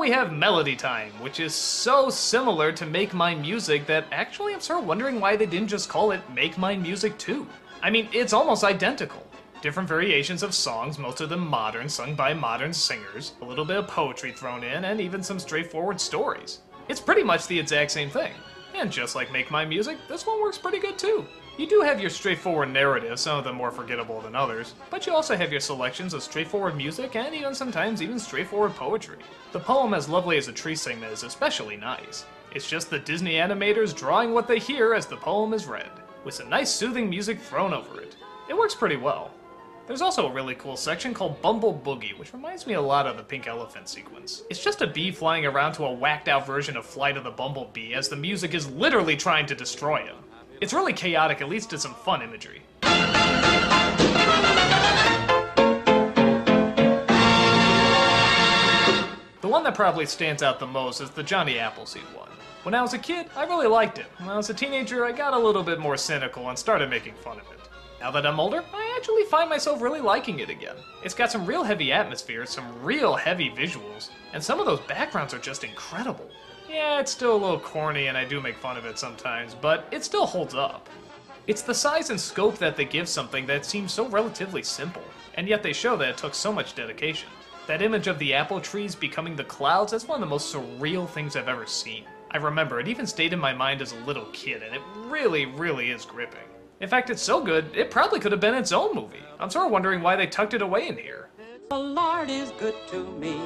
we have Melody Time, which is so similar to Make Mine Music that actually I'm sort of wondering why they didn't just call it Make Mine Music 2. I mean, it's almost identical. Different variations of songs, most of them modern, sung by modern singers, a little bit of poetry thrown in, and even some straightforward stories. It's pretty much the exact same thing. And just like Make Mine Music, this one works pretty good too. You do have your straightforward narrative, some of them more forgettable than others, but you also have your selections of straightforward music and even sometimes even straightforward poetry. The poem, as lovely as a tree segment, is especially nice. It's just the Disney animators drawing what they hear as the poem is read, with some nice soothing music thrown over it. It works pretty well. There's also a really cool section called Bumble Boogie, which reminds me a lot of the Pink Elephant sequence. It's just a bee flying around to a whacked out version of Flight of the Bumblebee as the music is literally trying to destroy him. It's really chaotic, at least to some fun imagery. The one that probably stands out the most is the Johnny Appleseed one. When I was a kid, I really liked it. When I was a teenager, I got a little bit more cynical and started making fun of it. Now that I'm older, I actually find myself really liking it again. It's got some real heavy atmosphere, some real heavy visuals, and some of those backgrounds are just incredible. Yeah, it's still a little corny and I do make fun of it sometimes, but it still holds up. It's the size and scope that they give something that seems so relatively simple, and yet they show that it took so much dedication. That image of the apple trees becoming the clouds, that's one of the most surreal things I've ever seen. I remember, it even stayed in my mind as a little kid, and it really, really is gripping. In fact, it's so good, it probably could have been its own movie. I'm sort of wondering why they tucked it away in here. The Lord is good to me,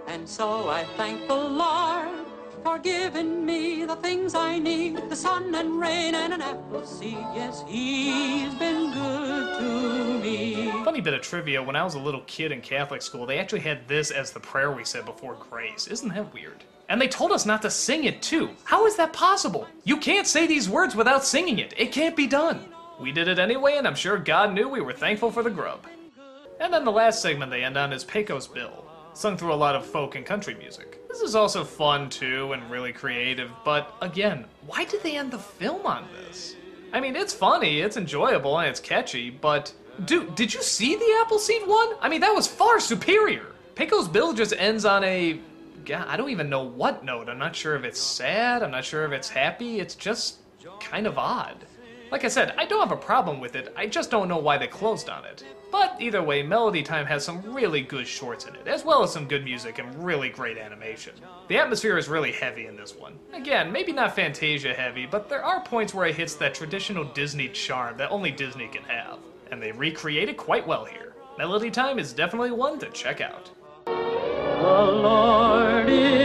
and so I thank the Lord for giving me the things I need, the sun and rain and an apple seed. Yes, He's been good to me. Funny bit of trivia, when I was a little kid in Catholic school, they actually had this as the prayer we said before grace. Isn't that weird? And they told us not to sing it too. How is that possible? You can't say these words without singing it. It can't be done. We did it anyway, and I'm sure God knew we were thankful for the grub. And then the last segment they end on is Pecos Bill, sung through a lot of folk and country music. This is also fun too, and really creative, but again, why did they end the film on this? I mean, it's funny, it's enjoyable, and it's catchy, but dude, did you see the Appleseed one? I mean, that was far superior. Pecos Bill just ends on a... God, I don't even know what note. I'm not sure if it's sad, I'm not sure if it's happy, it's just kind of odd. Like I said, I don't have a problem with it, I just don't know why they closed on it. But either way, Melody Time has some really good shorts in it, as well as some good music and really great animation. The atmosphere is really heavy in this one. Again, maybe not Fantasia heavy, but there are points where it hits that traditional Disney charm that only Disney can have. And they recreate it quite well here. Melody Time is definitely one to check out. The Lord is